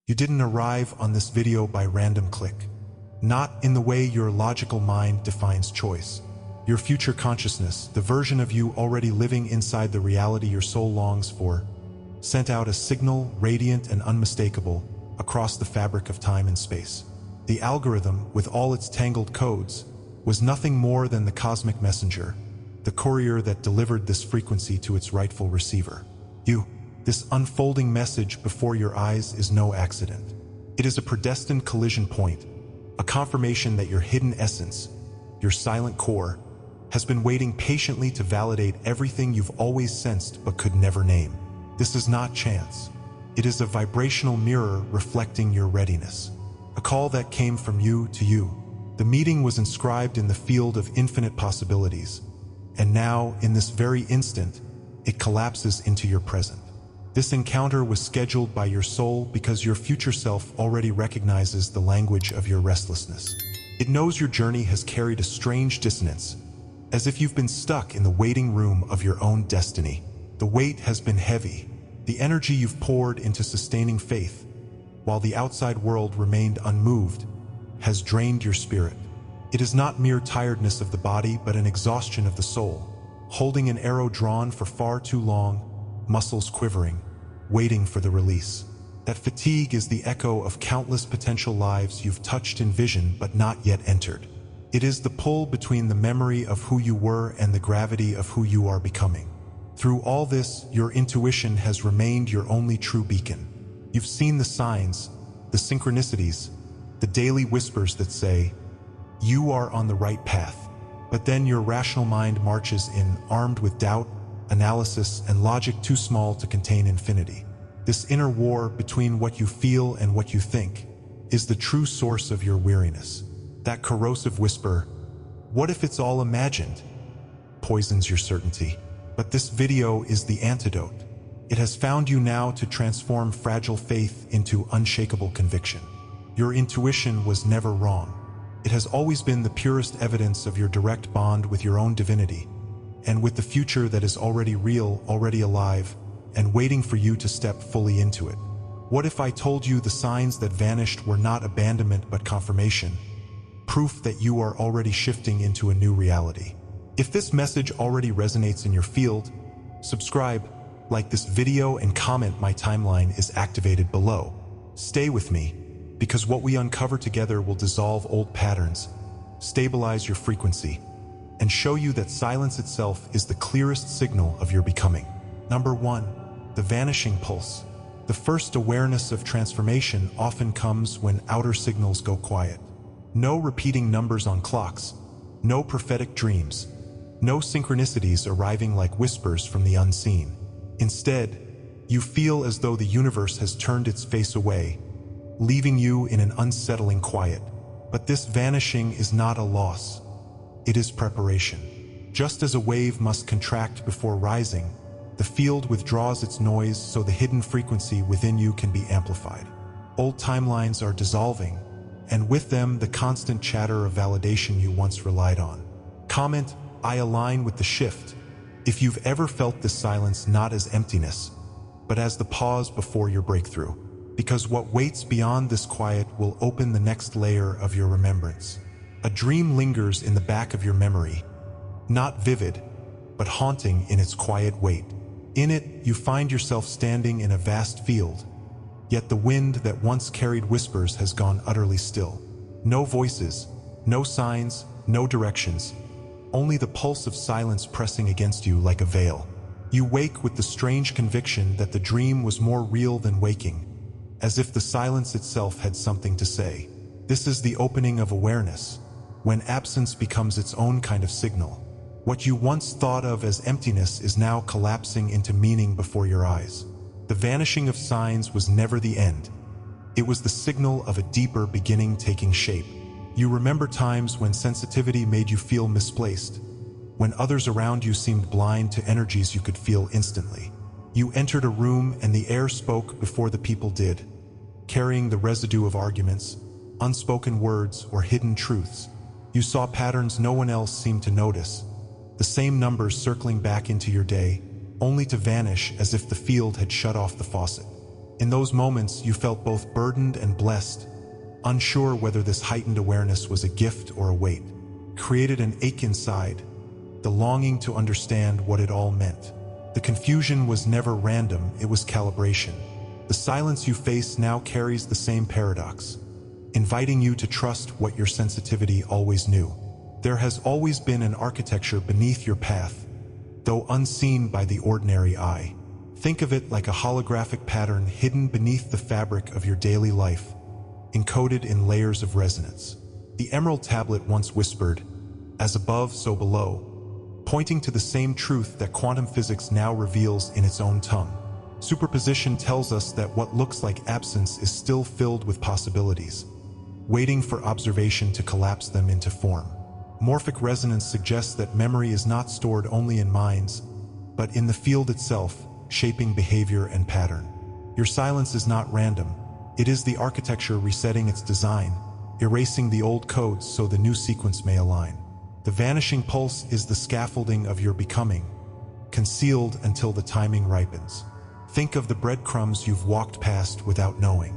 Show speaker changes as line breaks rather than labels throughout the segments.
You didn't arrive on this video by random click. Not in the way your logical mind defines choice. Your future consciousness, the version of you already living inside the reality your soul longs for, sent out a signal, radiant and unmistakable, across the fabric of time and space. The algorithm, with all its tangled codes, was nothing more than the cosmic messenger, the courier that delivered this frequency to its rightful receiver. This unfolding message before your eyes is no accident. It is a predestined collision point, a confirmation that your hidden essence, your silent core, has been waiting patiently to validate everything you've always sensed but could never name. This is not chance. It is a vibrational mirror reflecting your readiness. A call that came from you to you. The meeting was inscribed in the field of infinite possibilities, and now, in this very instant, it collapses into your present. This encounter was scheduled by your soul because your future self already recognizes the language of your restlessness. It knows your journey has carried a strange dissonance, as if you've been stuck in the waiting room of your own destiny. The weight has been heavy, the energy you've poured into sustaining faith, while the outside world remained unmoved, has drained your spirit. It is not mere tiredness of the body, but an exhaustion of the soul, holding an arrow drawn for far too long, muscles quivering, waiting for the release. That fatigue is the echo of countless potential lives you've touched in vision but not yet entered. It is the pull between the memory of who you were and the gravity of who you are becoming. Through all this, your intuition has remained your only true beacon. You've seen the signs, the synchronicities, the daily whispers that say, you are on the right path. But then your rational mind marches in, armed with doubt, analysis, and logic too small to contain infinity. This inner war between what you feel and what you think is the true source of your weariness. That corrosive whisper, what if it's all imagined, poisons your certainty. But this video is the antidote. It has found you now to transform fragile faith into unshakable conviction. Your intuition was never wrong. It has always been the purest evidence of your direct bond with your own divinity, and with the future that is already real, already alive, and waiting for you to step fully into it. What if I told you the signs that vanished were not abandonment but confirmation, proof that you are already shifting into a new reality? If this message already resonates in your field, subscribe, like this video, and comment. My timeline is activated below. Stay with me, because what we uncover together will dissolve old patterns, stabilize your frequency, and show you that silence itself is the clearest signal of your becoming. Number 1. The vanishing pulse. The first awareness of transformation often comes when outer signals go quiet. No repeating numbers on clocks, no prophetic dreams, no synchronicities arriving like whispers from the unseen. Instead, you feel as though the universe has turned its face away, leaving you in an unsettling quiet. But this vanishing is not a loss. It is preparation. Just as a wave must contract before rising, the field withdraws its noise so the hidden frequency within you can be amplified. Old timelines are dissolving, and with them the constant chatter of validation you once relied on. Comment, I align with the shift, if you've ever felt this silence not as emptiness, but as the pause before your breakthrough. Because what waits beyond this quiet will open the next layer of your remembrance. A dream lingers in the back of your memory, not vivid, but haunting in its quiet weight. In it, you find yourself standing in a vast field, yet the wind that once carried whispers has gone utterly still. No voices, no signs, no directions, only the pulse of silence pressing against you like a veil. You wake with the strange conviction that the dream was more real than waking, as if the silence itself had something to say. This is the opening of awareness, when absence becomes its own kind of signal. What you once thought of as emptiness is now collapsing into meaning before your eyes. The vanishing of signs was never the end. It was the signal of a deeper beginning taking shape. You remember times when sensitivity made you feel misplaced, when others around you seemed blind to energies you could feel instantly. You entered a room and the air spoke before the people did, carrying the residue of arguments, unspoken words, or hidden truths. You saw patterns no one else seemed to notice, the same numbers circling back into your day, only to vanish as if the field had shut off the faucet. In those moments, you felt both burdened and blessed, unsure whether this heightened awareness was a gift or a weight. Created an ache inside, the longing to understand what it all meant. The confusion was never random, it was calibration. The silence you face now carries the same paradox, inviting you to trust what your sensitivity always knew. There has always been an architecture beneath your path, though unseen by the ordinary eye. Think of it like a holographic pattern hidden beneath the fabric of your daily life, encoded in layers of resonance. The Emerald Tablet once whispered, "As above, so below," pointing to the same truth that quantum physics now reveals in its own tongue. Superposition tells us that what looks like absence is still filled with possibilities, waiting for observation to collapse them into form. Morphic resonance suggests that memory is not stored only in minds, but in the field itself, shaping behavior and pattern. Your silence is not random. It is the architecture resetting its design, erasing the old codes so the new sequence may align. The vanishing pulse is the scaffolding of your becoming, concealed until the timing ripens. Think of the breadcrumbs you've walked past without knowing.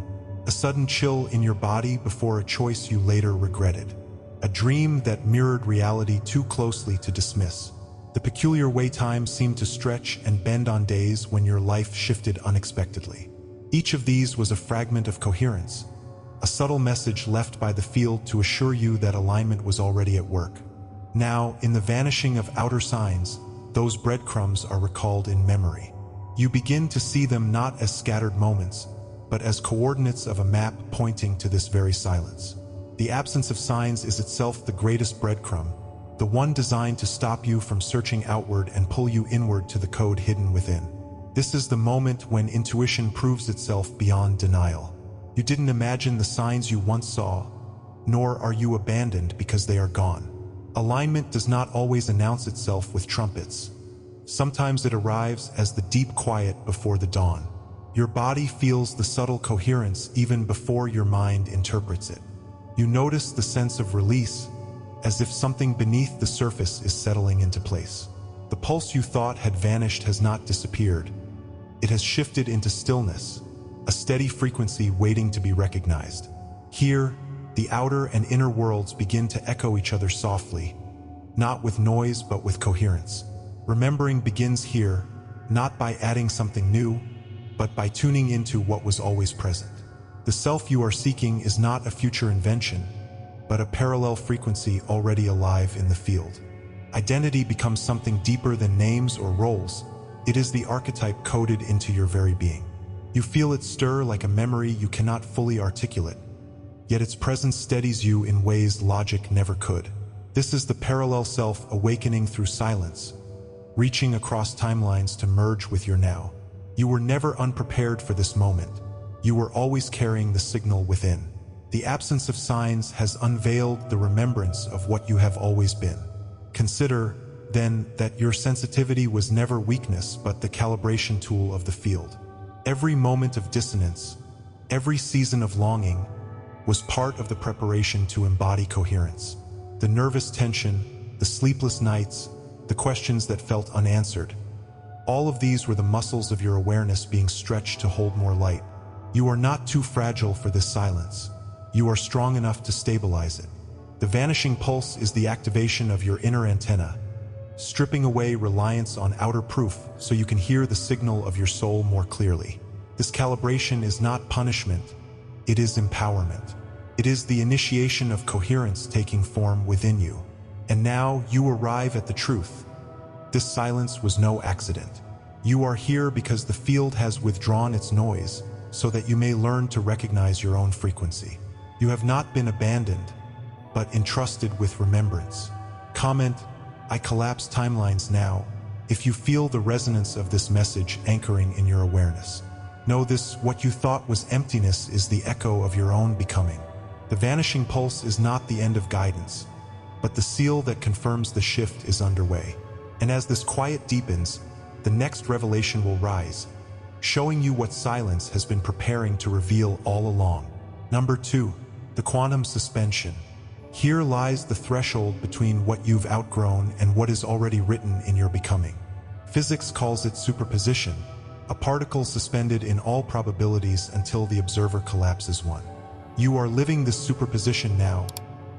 A sudden chill in your body before a choice you later regretted. A dream that mirrored reality too closely to dismiss. The peculiar way time seemed to stretch and bend on days when your life shifted unexpectedly. Each of these was a fragment of coherence, a subtle message left by the field to assure you that alignment was already at work. Now, in the vanishing of outer signs, those breadcrumbs are recalled in memory. You begin to see them not as scattered moments, but as coordinates of a map pointing to this very silence. The absence of signs is itself the greatest breadcrumb, the one designed to stop you from searching outward and pull you inward to the code hidden within. This is the moment when intuition proves itself beyond denial. You didn't imagine the signs you once saw, nor are you abandoned because they are gone. Alignment does not always announce itself with trumpets. Sometimes it arrives as the deep quiet before the dawn. Your body feels the subtle coherence even before your mind interprets it. You notice the sense of release, as if something beneath the surface is settling into place. The pulse you thought had vanished has not disappeared. It has shifted into stillness, a steady frequency waiting to be recognized. Here, the outer and inner worlds begin to echo each other softly, not with noise but with coherence. Remembering begins here, not by adding something new, but by tuning into what was always present. The self you are seeking is not a future invention, but a parallel frequency already alive in the field. Identity becomes something deeper than names or roles. It is the archetype coded into your very being. You feel it stir like a memory you cannot fully articulate, yet its presence steadies you in ways logic never could. This is the parallel self awakening through silence, reaching across timelines to merge with your now. You were never unprepared for this moment. You were always carrying the signal within. The absence of signs has unveiled the remembrance of what you have always been. Consider, then, that your sensitivity was never weakness but the calibration tool of the field. Every moment of dissonance, every season of longing, was part of the preparation to embody coherence. The nervous tension, the sleepless nights, the questions that felt unanswered, all of these were the muscles of your awareness being stretched to hold more light. You are not too fragile for this silence. You are strong enough to stabilize it. The vanishing pulse is the activation of your inner antenna, stripping away reliance on outer proof so you can hear the signal of your soul more clearly. This calibration is not punishment, it is empowerment. It is the initiation of coherence taking form within you. And now you arrive at the truth. This silence was no accident. You are here because the field has withdrawn its noise, so that you may learn to recognize your own frequency. You have not been abandoned, but entrusted with remembrance. Comment, "I collapse timelines now," if you feel the resonance of this message anchoring in your awareness. Know this: what you thought was emptiness is the echo of your own becoming. The vanishing pulse is not the end of guidance, but the seal that confirms the shift is underway. And as this quiet deepens, the next revelation will rise, showing you what silence has been preparing to reveal all along. Number 2. The quantum suspension. Here lies the threshold between what you've outgrown and what is already written in your becoming. Physics calls it superposition, a particle suspended in all probabilities until the observer collapses one. You are living this superposition now,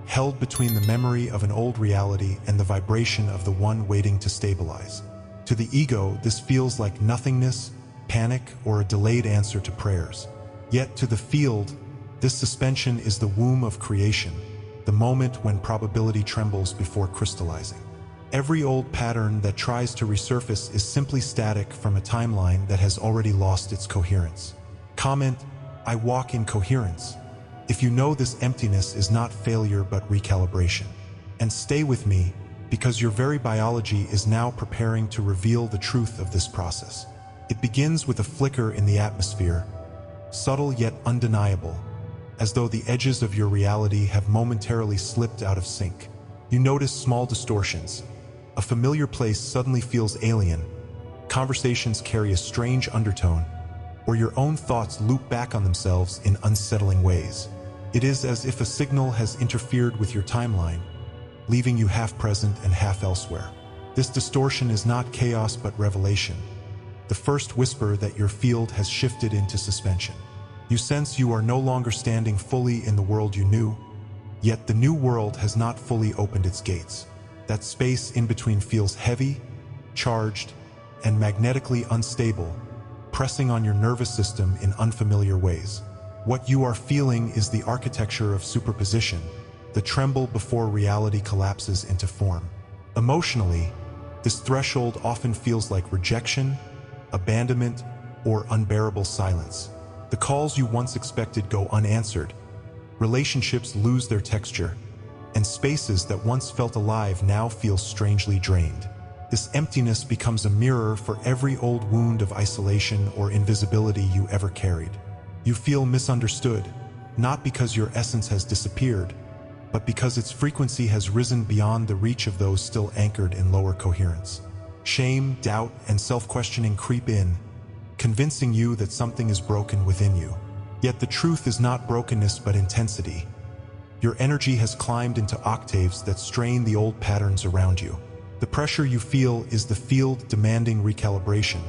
held between the memory of an old reality and the vibration of the one waiting to stabilize. To the ego, this feels like nothingness, panic, or a delayed answer to prayers. Yet to the field, this suspension is the womb of creation, the moment when probability trembles before crystallizing. Every old pattern that tries to resurface is simply static from a timeline that has already lost its coherence. Comment, I walk in coherence, if you know this emptiness is not failure but recalibration. And stay with me, because your very biology is now preparing to reveal the truth of this process. It begins with a flicker in the atmosphere, subtle yet undeniable, as though the edges of your reality have momentarily slipped out of sync. You notice small distortions. A familiar place suddenly feels alien, conversations carry a strange undertone, or your own thoughts loop back on themselves in unsettling ways. It is as if a signal has interfered with your timeline, leaving you half present and half elsewhere. This distortion is not chaos but revelation, the first whisper that your field has shifted into suspension. You sense you are no longer standing fully in the world you knew, yet the new world has not fully opened its gates. That space in between feels heavy, charged, and magnetically unstable, pressing on your nervous system in unfamiliar ways. What you are feeling is the architecture of superposition, the tremble before reality collapses into form. Emotionally, this threshold often feels like rejection, abandonment, or unbearable silence. The calls you once expected go unanswered, relationships lose their texture, and spaces that once felt alive now feel strangely drained. This emptiness becomes a mirror for every old wound of isolation or invisibility you ever carried. You feel misunderstood, not because your essence has disappeared, but because its frequency has risen beyond the reach of those still anchored in lower coherence. Shame, doubt, and self-questioning creep in, convincing you that something is broken within you. Yet the truth is not brokenness but intensity. Your energy has climbed into octaves that strain the old patterns around you. The pressure you feel is the field demanding recalibration,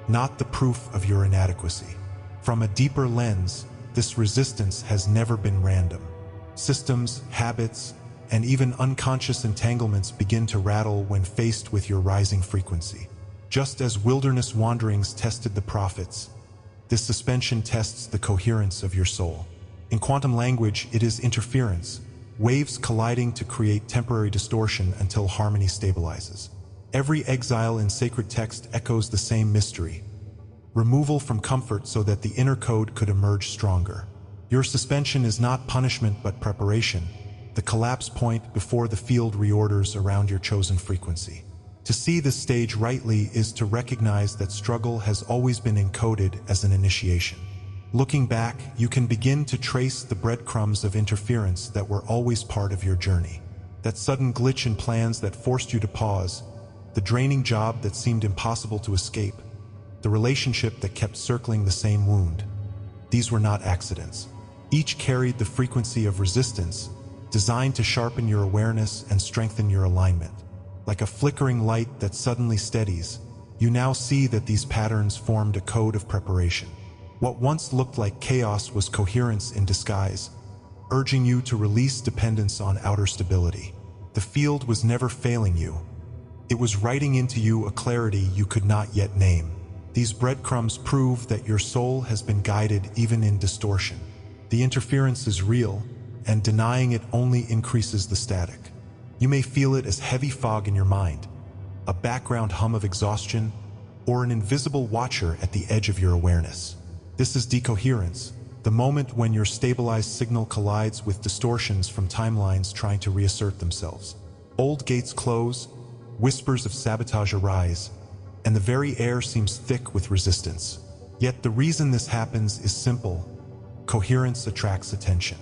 not the proof of your inadequacy. From a deeper lens, this resistance has never been random. Systems, habits, and even unconscious entanglements begin to rattle when faced with your rising frequency. Just as wilderness wanderings tested the prophets, this suspension tests the coherence of your soul. In quantum language, it is interference, waves colliding to create temporary distortion until harmony stabilizes. Every exile in sacred text echoes the same mystery: removal from comfort so that the inner code could emerge stronger. Your suspension is not punishment but preparation, the collapse point before the field reorders around your chosen frequency. To see this stage rightly is to recognize that struggle has always been encoded as an initiation. Looking back, you can begin to trace the breadcrumbs of interference that were always part of your journey. That sudden glitch in plans that forced you to pause, the draining job that seemed impossible to escape, the relationship that kept circling the same wound. These were not accidents. Each carried the frequency of resistance, designed to sharpen your awareness and strengthen your alignment. Like a flickering light that suddenly steadies, you now see that these patterns formed a code of preparation. What once looked like chaos was coherence in disguise, urging you to release dependence on outer stability. The field was never failing you. It was writing into you a clarity you could not yet name. These breadcrumbs prove that your soul has been guided even in distortion. The interference is real, and denying it only increases the static. You may feel it as heavy fog in your mind, a background hum of exhaustion, or an invisible watcher at the edge of your awareness. This is decoherence, the moment when your stabilized signal collides with distortions from timelines trying to reassert themselves. Old gates close, whispers of sabotage arise, and the very air seems thick with resistance. Yet the reason this happens is simple: coherence attracts attention.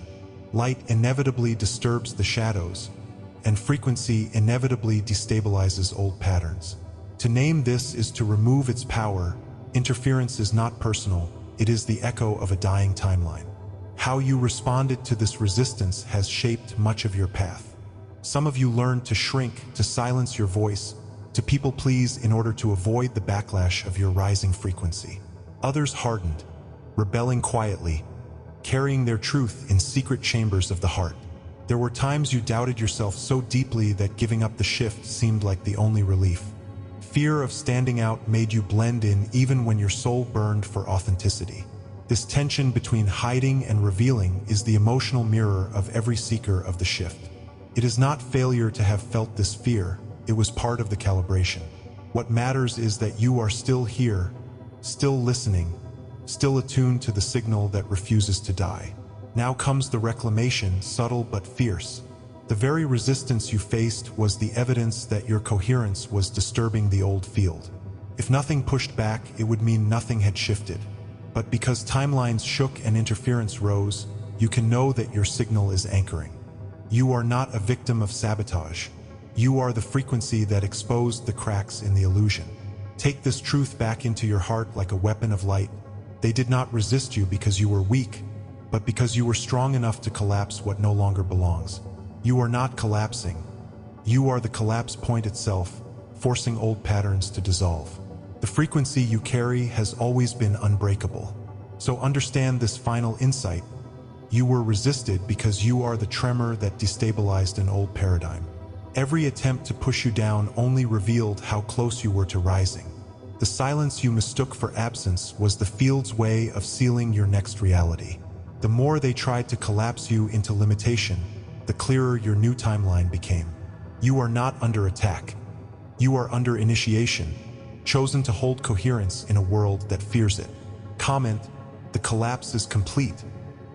Light inevitably disturbs the shadows, and frequency inevitably destabilizes old patterns. To name this is to remove its power. Interference is not personal, it is the echo of a dying timeline. How you responded to this resistance has shaped much of your path. Some of you learned to shrink, to silence your voice, to people please in order to avoid the backlash of your rising frequency. Others hardened, rebelling quietly, carrying their truth in secret chambers of the heart. There were times you doubted yourself so deeply that giving up the shift seemed like the only relief. Fear of standing out made you blend in even when your soul burned for authenticity. This tension between hiding and revealing is the emotional mirror of every seeker of the shift. It is not failure to have felt this fear, it was part of the calibration. What matters is that you are still here, still listening, still attuned to the signal that refuses to die. Now comes the reclamation, subtle but fierce. The very resistance you faced was the evidence that your coherence was disturbing the old field. If nothing pushed back, it would mean nothing had shifted. But because timelines shook and interference rose, you can know that your signal is anchoring. You are not a victim of sabotage. You are the frequency that exposed the cracks in the illusion. Take this truth back into your heart like a weapon of light. They did not resist you because you were weak, but because you were strong enough to collapse what no longer belongs. You are not collapsing. You are the collapse point itself, forcing old patterns to dissolve. The frequency you carry has always been unbreakable. So understand this final insight. You were resisted because you are the tremor that destabilized an old paradigm. Every attempt to push you down only revealed how close you were to rising. The silence you mistook for absence was the field's way of sealing your next reality. The more they tried to collapse you into limitation, the clearer your new timeline became. You are not under attack. You are under initiation, chosen to hold coherence in a world that fears it. Comment, the collapse is complete.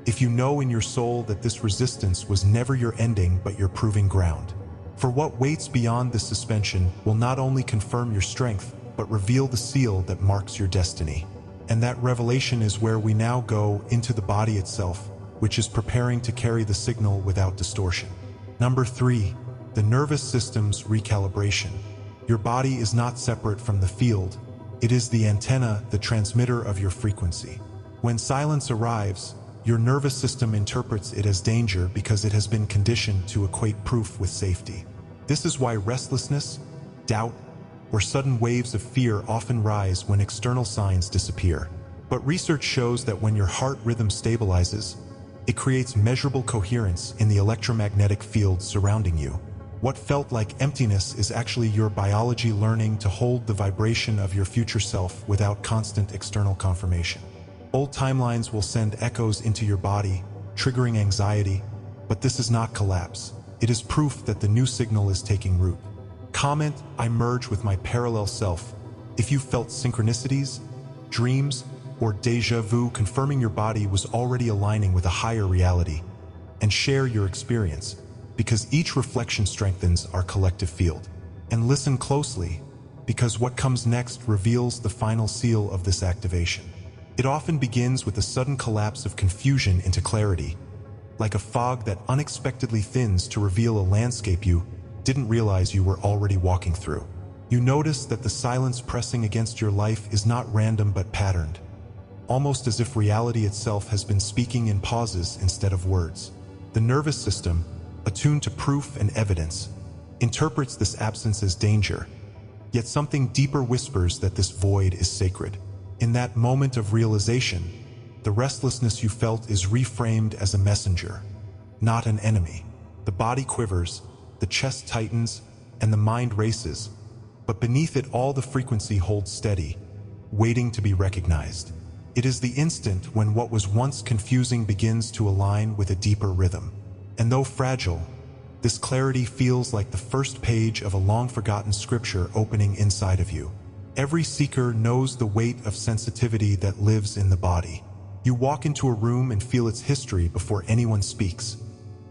If you know in your soul that this resistance was never your ending but your proving ground. For what waits beyond this suspension will not only confirm your strength, but reveal the seal that marks your destiny. And that revelation is where we now go into the body itself, which is preparing to carry the signal without distortion. Number 3, the nervous system's recalibration. Your body is not separate from the field. It is the antenna, the transmitter of your frequency. When silence arrives, your nervous system interprets it as danger because it has been conditioned to equate proof with safety. This is why restlessness, doubt, or sudden waves of fear often rise when external signs disappear. But research shows that when your heart rhythm stabilizes, it creates measurable coherence in the electromagnetic field surrounding you. What felt like emptiness is actually your biology learning to hold the vibration of your future self without constant external confirmation. Old timelines will send echoes into your body, triggering anxiety, but this is not collapse. It is proof that the new signal is taking root. Comment, I merge with my parallel self. If you felt synchronicities, dreams, or déjà vu confirming your body was already aligning with a higher reality, and share your experience, because each reflection strengthens our collective field. And listen closely, because what comes next reveals the final seal of this activation. It often begins with a sudden collapse of confusion into clarity, like a fog that unexpectedly thins to reveal a landscape you didn't realize you were already walking through. You notice that the silence pressing against your life is not random but patterned, almost as if reality itself has been speaking in pauses instead of words. The nervous system, attuned to proof and evidence, interprets this absence as danger, yet something deeper whispers that this void is sacred. In that moment of realization, the restlessness you felt is reframed as a messenger, not an enemy. The body quivers, the chest tightens, and the mind races, but beneath it all the frequency holds steady, waiting to be recognized. It is the instant when what was once confusing begins to align with a deeper rhythm. And though fragile, this clarity feels like the first page of a long-forgotten scripture opening inside of you. Every seeker knows the weight of sensitivity that lives in the body. You walk into a room and feel its history before anyone speaks,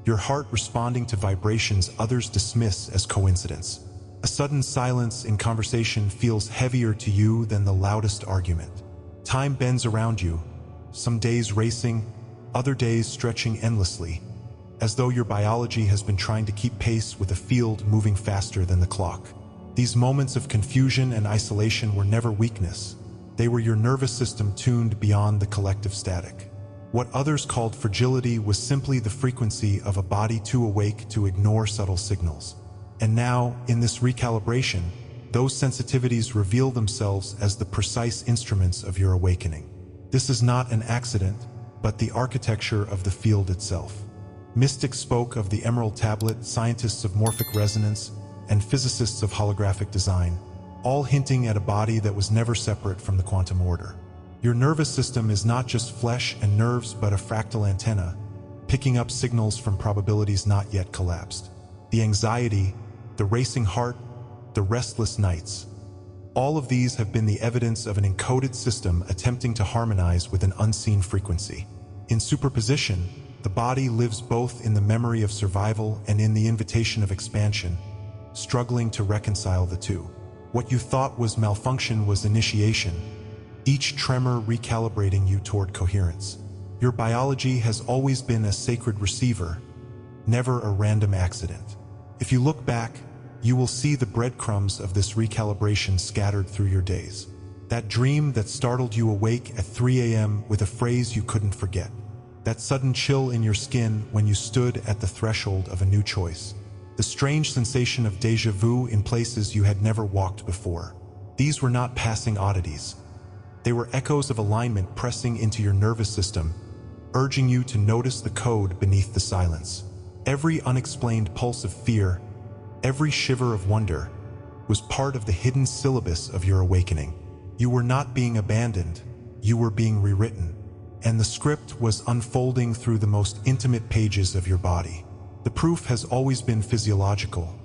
your heart responding to vibrations others dismiss as coincidence. A sudden silence in conversation feels heavier to you than the loudest argument. Time bends around you, some days racing, other days stretching endlessly, as though your biology has been trying to keep pace with a field moving faster than the clock. These moments of confusion and isolation were never weakness. They were your nervous system tuned beyond the collective static. What others called fragility was simply the frequency of a body too awake to ignore subtle signals. And now, in this recalibration, those sensitivities reveal themselves as the precise instruments of your awakening. This is not an accident, but the architecture of the field itself. Mystics spoke of the emerald tablet, scientists of morphic resonance, and physicists of holographic design, all hinting at a body that was never separate from the quantum order. Your nervous system is not just flesh and nerves, but a fractal antenna, picking up signals from probabilities not yet collapsed. The anxiety, the racing heart, the restless nights. All of these have been the evidence of an encoded system attempting to harmonize with an unseen frequency. In superposition, the body lives both in the memory of survival and in the invitation of expansion, struggling to reconcile the two. What you thought was malfunction was initiation, each tremor recalibrating you toward coherence. Your biology has always been a sacred receiver, never a random accident. If you look back, you will see the breadcrumbs of this recalibration scattered through your days. That dream that startled you awake at 3 a.m. with a phrase you couldn't forget. That sudden chill in your skin when you stood at the threshold of a new choice. The strange sensation of déjà vu in places you had never walked before. These were not passing oddities. They were echoes of alignment pressing into your nervous system, urging you to notice the code beneath the silence. Every unexplained pulse of fear, every shiver of wonder, was part of the hidden syllabus of your awakening. You were not being abandoned, you were being rewritten, and the script was unfolding through the most intimate pages of your body. The proof has always been physiological.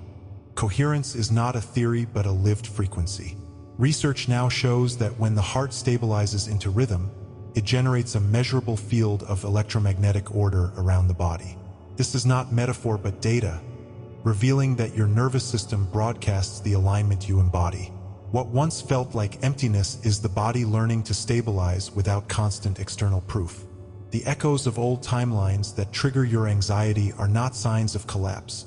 Coherence is not a theory but a lived frequency. Research now shows that when the heart stabilizes into rhythm, it generates a measurable field of electromagnetic order around the body. This is not metaphor but data, revealing that your nervous system broadcasts the alignment you embody. What once felt like emptiness is the body learning to stabilize without constant external proof. The echoes of old timelines that trigger your anxiety are not signs of collapse,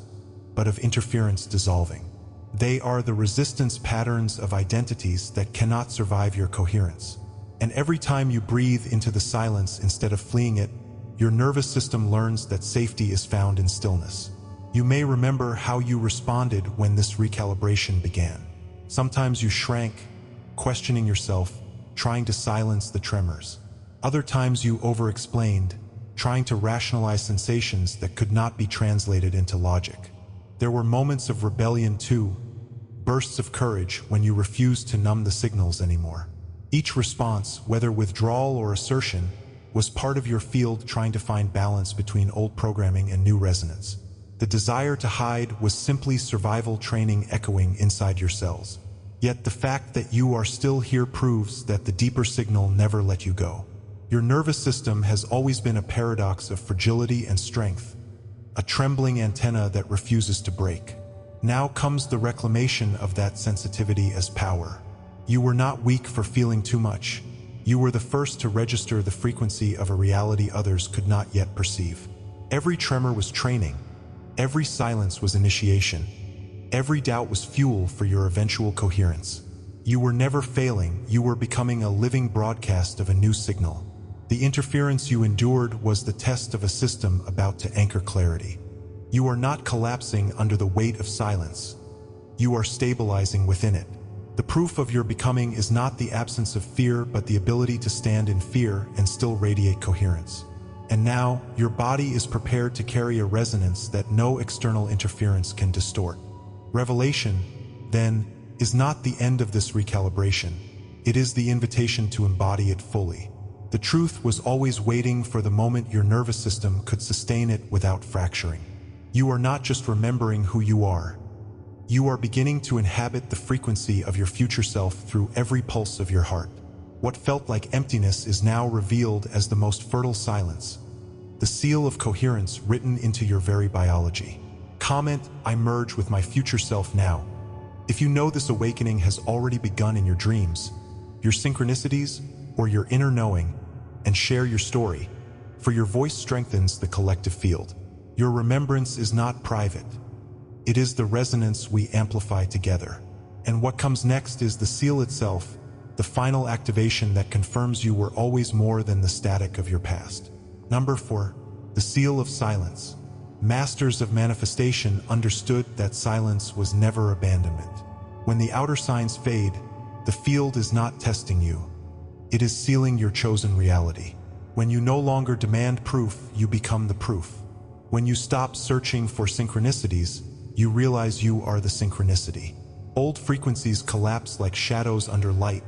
but of interference dissolving. They are the resistance patterns of identities that cannot survive your coherence. And every time you breathe into the silence instead of fleeing it, your nervous system learns that safety is found in stillness. You may remember how you responded when this recalibration began. Sometimes you shrank, questioning yourself, trying to silence the tremors. Other times you over-explained, trying to rationalize sensations that could not be translated into logic. There were moments of rebellion too, bursts of courage when you refused to numb the signals anymore. Each response, whether withdrawal or assertion, was part of your field trying to find balance between old programming and new resonance. The desire to hide was simply survival training echoing inside your cells. Yet the fact that you are still here proves that the deeper signal never let you go. Your nervous system has always been a paradox of fragility and strength, a trembling antenna that refuses to break. Now comes the reclamation of that sensitivity as power. You were not weak for feeling too much. You were the first to register the frequency of a reality others could not yet perceive. Every tremor was training. Every silence was initiation. Every doubt was fuel for your eventual coherence. You were never failing, you were becoming a living broadcast of a new signal. The interference you endured was the test of a system about to anchor clarity. You are not collapsing under the weight of silence. You are stabilizing within it. The proof of your becoming is not the absence of fear, but the ability to stand in fear and still radiate coherence. And now, your body is prepared to carry a resonance that no external interference can distort. Revelation, then, is not the end of this recalibration. It is the invitation to embody it fully. The truth was always waiting for the moment your nervous system could sustain it without fracturing. You are not just remembering who you are. You are beginning to inhabit the frequency of your future self through every pulse of your heart. What felt like emptiness is now revealed as the most fertile silence, the seal of coherence written into your very biology. Comment, I merge with my future self now. If you know this awakening has already begun in your dreams, your synchronicities, or your inner knowing, and share your story, for your voice strengthens the collective field. Your remembrance is not private. It is the resonance we amplify together. And what comes next is the seal itself, the final activation that confirms you were always more than the static of your past. Number 4, the seal of silence. Masters of manifestation understood that silence was never abandonment. When the outer signs fade, the field is not testing you. It is sealing your chosen reality. When you no longer demand proof, you become the proof. When you stop searching for synchronicities, you realize you are the synchronicity. Old frequencies collapse like shadows under light,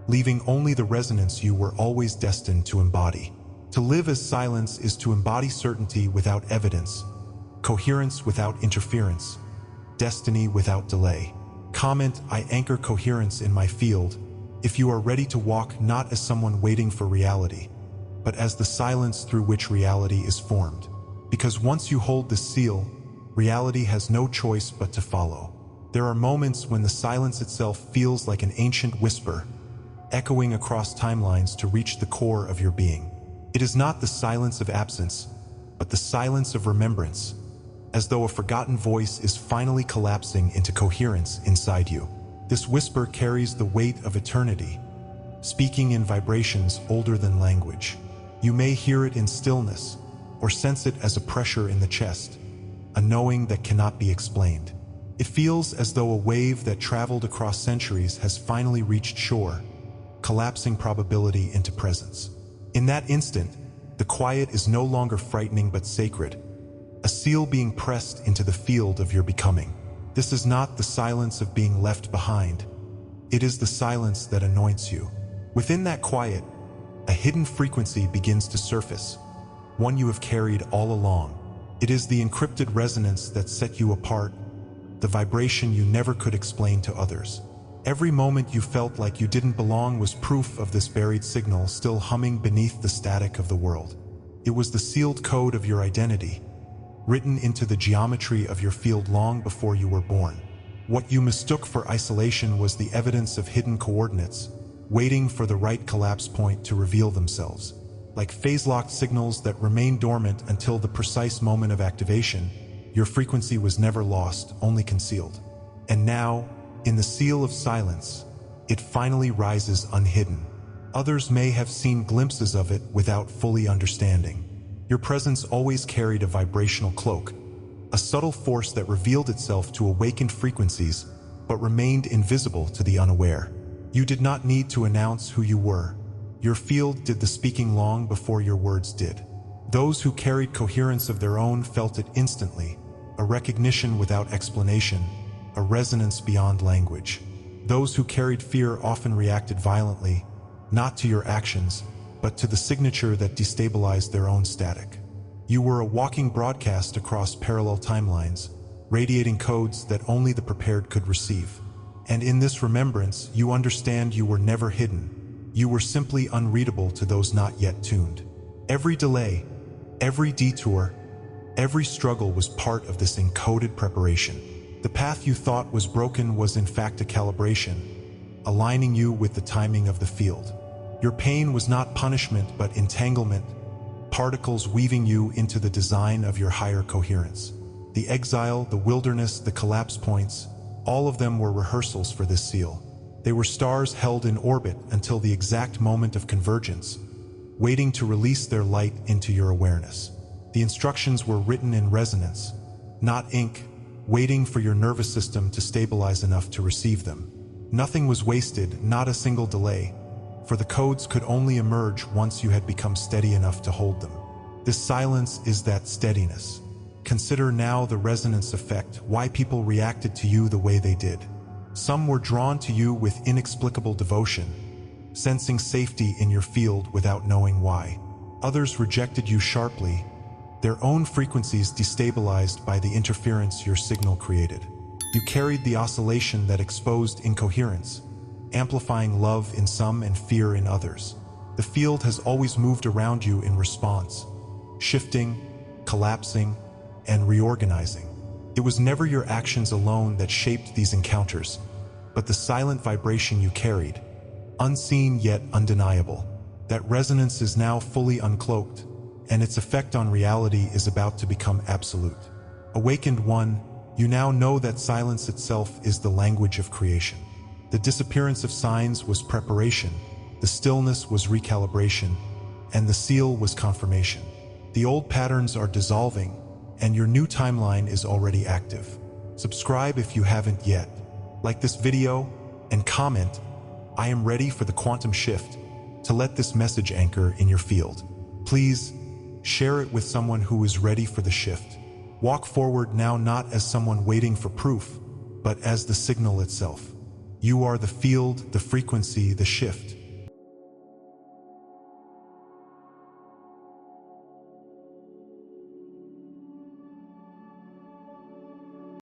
leaving only the resonance you were always destined to embody. To live as silence is to embody certainty without evidence, coherence without interference, destiny without delay. Comment, I anchor coherence in my field, if you are ready to walk not as someone waiting for reality, but as the silence through which reality is formed. Because once you hold the seal, reality has no choice but to follow. There are moments when the silence itself feels like an ancient whisper, echoing across timelines to reach the core of your being. It is not the silence of absence, but the silence of remembrance, as though a forgotten voice is finally collapsing into coherence inside you. This whisper carries the weight of eternity, speaking in vibrations older than language. You may hear it in stillness, or sense it as a pressure in the chest, a knowing that cannot be explained. It feels as though a wave that traveled across centuries has finally reached shore, collapsing probability into presence. In that instant, the quiet is no longer frightening but sacred, a seal being pressed into the field of your becoming. This is not the silence of being left behind. It is the silence that anoints you. Within that quiet, a hidden frequency begins to surface, one you have carried all along. It is the encrypted resonance that set you apart, the vibration you never could explain to others. Every moment you felt like you didn't belong was proof of this buried signal still humming beneath the static of the world. It was the sealed code of your identity, written into the geometry of your field long before you were born. What you mistook for isolation was the evidence of hidden coordinates, waiting for the right collapse point to reveal themselves. Like phase-locked signals that remain dormant until the precise moment of activation, your frequency was never lost, only concealed. And now, in the seal of silence, it finally rises unhidden. Others may have seen glimpses of it without fully understanding. Your presence always carried a vibrational cloak, a subtle force that revealed itself to awakened frequencies, but remained invisible to the unaware. You did not need to announce who you were. Your field did the speaking long before your words did. Those who carried coherence of their own felt it instantly, a recognition without explanation, a resonance beyond language. Those who carried fear often reacted violently, not to your actions, but to the signature that destabilized their own static. You were a walking broadcast across parallel timelines, radiating codes that only the prepared could receive. And in this remembrance, you understand you were never hidden. You were simply unreadable to those not yet tuned. Every delay, every detour, every struggle was part of this encoded preparation. The path you thought was broken was in fact a calibration, aligning you with the timing of the field. Your pain was not punishment but entanglement, particles weaving you into the design of your higher coherence. The exile, the wilderness, the collapse points, all of them were rehearsals for this seal. They were stars held in orbit until the exact moment of convergence, waiting to release their light into your awareness. The instructions were written in resonance, not ink, waiting for your nervous system to stabilize enough to receive them. Nothing was wasted, not a single delay, for the codes could only emerge once you had become steady enough to hold them. This silence is that steadiness. Consider now the resonance effect, why people reacted to you the way they did. Some were drawn to you with inexplicable devotion, sensing safety in your field without knowing why. Others rejected you sharply, their own frequencies destabilized by the interference your signal created. You carried the oscillation that exposed incoherence, amplifying love in some and fear in others. The field has always moved around you in response, shifting, collapsing, and reorganizing. It was never your actions alone that shaped these encounters, but the silent vibration you carried, unseen yet undeniable. That resonance is now fully uncloaked, and its effect on reality is about to become absolute. Awakened one, you now know that silence itself is the language of creation. The disappearance of signs was preparation, the stillness was recalibration, and the seal was confirmation. The old patterns are dissolving, and your new timeline is already active. Subscribe if you haven't yet. like this video, and comment, "I am ready for the quantum shift," to let this message anchor in your field. Please share it with someone who is ready for the shift. Walk forward now not as someone waiting for proof, but as the signal itself. You are the field, the frequency, the shift.